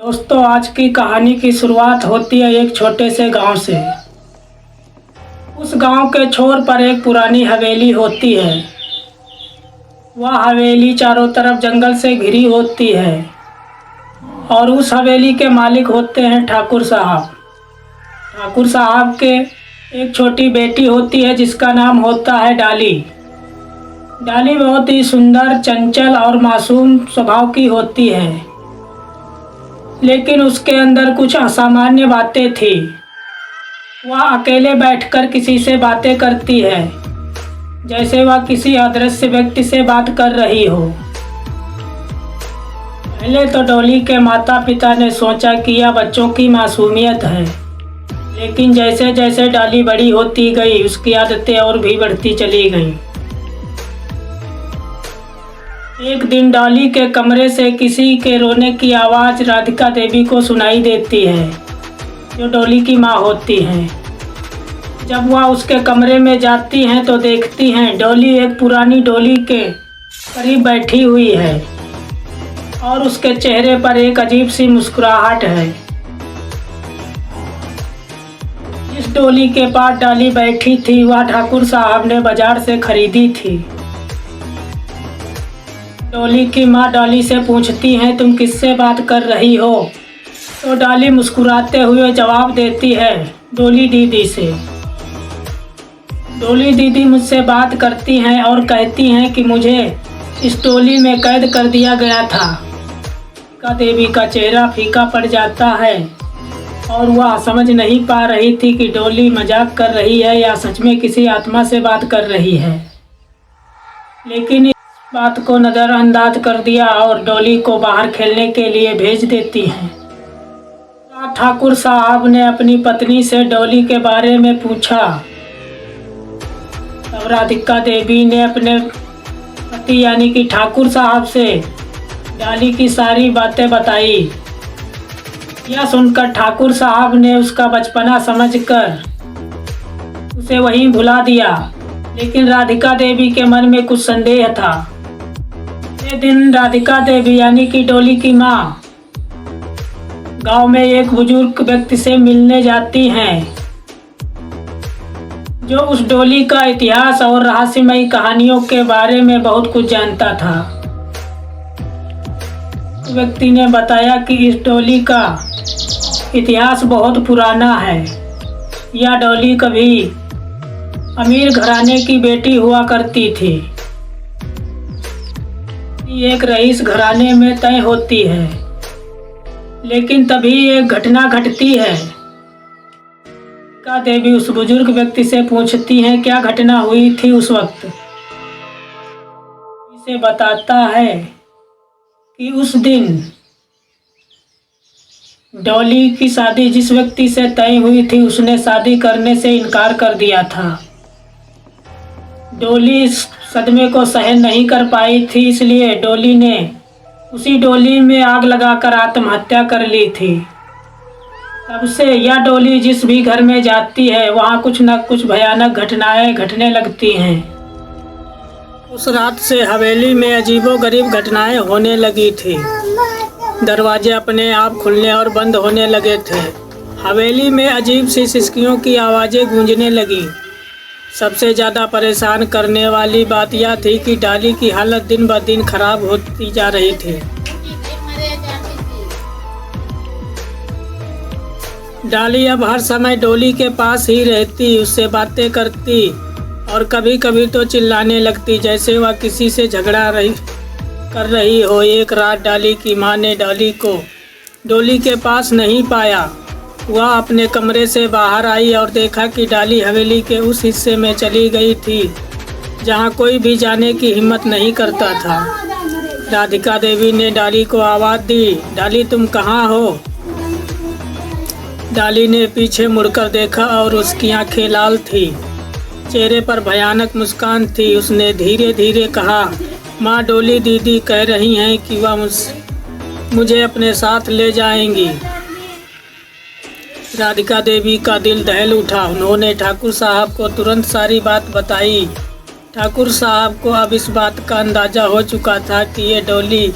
दोस्तों, आज की कहानी की शुरुआत होती है एक छोटे से गांव से। उस गांव के छोर पर एक पुरानी हवेली होती है। वह हवेली चारों तरफ जंगल से घिरी होती है और उस हवेली के मालिक होते हैं ठाकुर साहब। ठाकुर साहब के एक छोटी बेटी होती है जिसका नाम होता है डाली। डाली बहुत ही सुंदर, चंचल और मासूम स्वभाव की होती है, लेकिन उसके अंदर कुछ असामान्य बातें थी। वह अकेले बैठकर किसी से बातें करती है, जैसे वह किसी अदृश्य व्यक्ति से बात कर रही हो। पहले तो डॉली के माता पिता ने सोचा कि यह बच्चों की मासूमियत है, लेकिन जैसे जैसे डॉली बड़ी होती गई उसकी आदतें और भी बढ़ती चली गईं। एक दिन डॉली के कमरे से किसी के रोने की आवाज़ राधिका देवी को सुनाई देती है, जो डॉली की माँ होती हैं। जब वह उसके कमरे में जाती हैं तो देखती हैं डॉली एक पुरानी डोली के करीब बैठी हुई है और उसके चेहरे पर एक अजीब सी मुस्कुराहट है। जिस डोली के पास डॉली बैठी थी वह ठाकुर साहब ने बाजार से खरीदी थी। डॉली की माँ डॉली से पूछती हैं, तुम किससे बात कर रही हो? तो डॉली मुस्कुराते हुए जवाब देती है, डॉली दीदी से। डॉली दीदी मुझसे बात करती हैं और कहती हैं कि मुझे इस टोली में कैद कर दिया गया था। राधिका देवी का चेहरा फीका पड़ जाता है और वह समझ नहीं पा रही थी कि डॉली मजाक कर रही है या सच में किसी आत्मा से बात कर रही है, लेकिन बात को नज़रअंदाज कर दिया और डॉली को बाहर खेलने के लिए भेज देती हैं। ठाकुर साहब ने अपनी पत्नी से डॉली के बारे में पूछा। तब राधिका देवी ने अपने पति यानी कि ठाकुर साहब से डॉली की सारी बातें बताई। यह सुनकर ठाकुर साहब ने उसका बचपना समझकर उसे वहीं भुला दिया, लेकिन राधिका देवी के मन में कुछ संदेह था। ये दिन राधिका देवी यानी कि डॉली की माँ गांव में एक बुजुर्ग व्यक्ति से मिलने जाती हैं, जो उस डॉली का इतिहास और रहस्यमयी कहानियों के बारे में बहुत कुछ जानता था। उस व्यक्ति ने बताया कि इस डॉली का इतिहास बहुत पुराना है। यह डॉली कभी अमीर घराने की बेटी हुआ करती थी। एक रईस घराने में तय होती है, लेकिन तभी एक घटना घटती है। राधिका देवी उस बुजुर्ग व्यक्ति से पूछती हैं, क्या घटना हुई थी उस वक्त? इसे बताता है कि उस दिन डॉली की शादी जिस व्यक्ति से तय हुई थी उसने शादी करने से इनकार कर दिया था। डॉली इस सदमे को सहन नहीं कर पाई थी, इसलिए डॉली ने उसी डॉली में आग लगाकर आत्महत्या कर ली थी। तब से यह डॉली जिस भी घर में जाती है वहाँ कुछ न कुछ भयानक घटनाएं घटने लगती हैं। उस रात से हवेली में अजीबोगरीब घटनाएं होने लगी थी। दरवाजे अपने आप खुलने और बंद होने लगे थे। हवेली में अजीब सी सिसकियों की आवाज़ें गूंजने लगी। सबसे ज़्यादा परेशान करने वाली बात यह थी कि डॉली की हालत दिन ब दिन खराब होती जा रही थी। डॉली अब हर समय डॉली के पास ही रहती, उससे बातें करती और कभी कभी तो चिल्लाने लगती जैसे वह किसी से झगड़ा कर रही हो। एक रात डॉली की माँ ने डॉली को डॉली के पास नहीं पाया। वह अपने कमरे से बाहर आई और देखा कि डॉली हवेली के उस हिस्से में चली गई थी जहाँ कोई भी जाने की हिम्मत नहीं करता था। राधिका देवी ने डॉली को आवाज़ दी, डॉली तुम कहाँ हो? डॉली ने पीछे मुड़कर देखा और उसकी आंखें लाल थी, चेहरे पर भयानक मुस्कान थी। उसने धीरे धीरे कहा, माँ डॉली दीदी कह रही हैं कि वह मुझे अपने साथ ले जाएंगी। राधिका देवी का दिल दहल उठा। उन्होंने ठाकुर साहब को तुरंत सारी बात बताई। ठाकुर साहब को अब इस बात का अंदाज़ा हो चुका था कि ये डॉली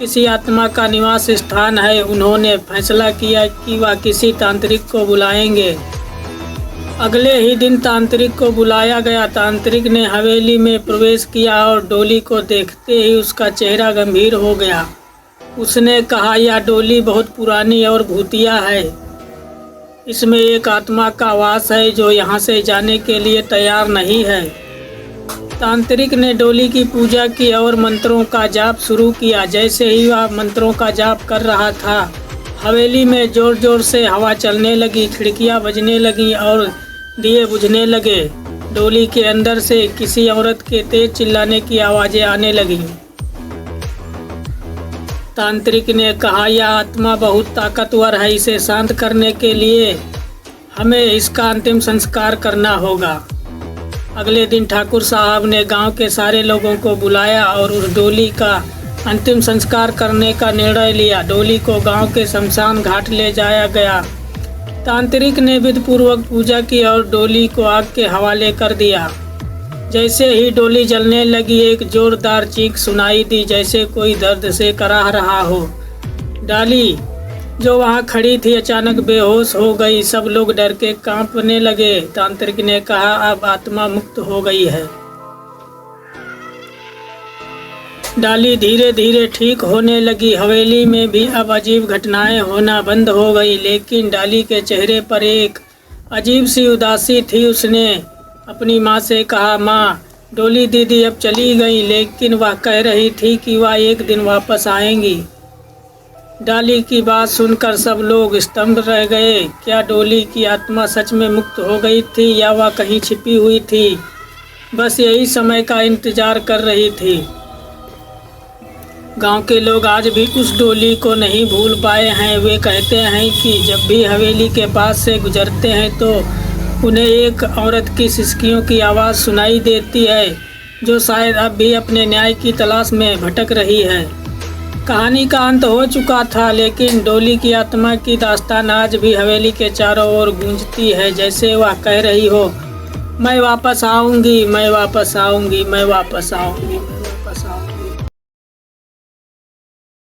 किसी आत्मा का निवास स्थान है। उन्होंने फैसला किया कि वह किसी तांत्रिक को बुलाएंगे। अगले ही दिन तांत्रिक को बुलाया गया। तांत्रिक ने हवेली में प्रवेश किया और डोली को देखते ही उसका चेहरा गंभीर हो गया। उसने कहा, यह डोली बहुत पुरानी और भूतिया है। इसमें एक आत्मा का वास है जो यहाँ से जाने के लिए तैयार नहीं है। तांत्रिक ने डोली की पूजा की और मंत्रों का जाप शुरू किया। जैसे ही वह मंत्रों का जाप कर रहा था, हवेली में जोर जोर से हवा चलने लगी, खिड़कियाँ बजने लगीं और दिए बुझने लगे। डोली के अंदर से किसी औरत के तेज चिल्लाने की आवाज़ें आने लगीं। तांत्रिक ने कहा, यह आत्मा बहुत ताकतवर है। इसे शांत करने के लिए हमें इसका अंतिम संस्कार करना होगा। अगले दिन ठाकुर साहब ने गांव के सारे लोगों को बुलाया और उस डोली का अंतिम संस्कार करने का निर्णय लिया। डोली को गांव के शमशान घाट ले जाया गया। तांत्रिक ने विधिपूर्वक पूजा की और डोली को आग के हवाले कर दिया। जैसे ही डोली जलने लगी, एक जोरदार चीख सुनाई दी, जैसे कोई दर्द से कराह रहा हो। डोली जो वहाँ खड़ी थी अचानक बेहोश हो गई। सब लोग डर के कांपने लगे। तांत्रिक ने कहा, अब आत्मा मुक्त हो गई है। डोली धीरे धीरे ठीक होने लगी। हवेली में भी अब अजीब घटनाएं होना बंद हो गई, लेकिन डोली के चेहरे पर एक अजीब सी उदासी थी। उसने अपनी माँ से कहा, माँ, डोली दीदी अब चली गई, लेकिन वह कह रही थी कि वह एक दिन वापस आएंगी। डोली की बात सुनकर सब लोग स्तंभ रह गए। क्या डोली की आत्मा सच में मुक्त हो गई थी या वह कहीं छिपी हुई थी, बस यही समय का इंतजार कर रही थी। गांव के लोग आज भी उस डोली को नहीं भूल पाए हैं। वे कहते हैं कि जब भी हवेली के पास से गुजरते हैं तो उन्हें एक औरत की सिसकियों की आवाज़ सुनाई देती है, जो शायद अब भी अपने न्याय की तलाश में भटक रही है। कहानी का अंत हो चुका था, लेकिन डोली की आत्मा की दास्तान आज भी हवेली के चारों ओर गूंजती है, जैसे वह कह रही हो, मैं वापस आऊँगी, मैं वापस आऊँगी, मैं वापस आऊँगी।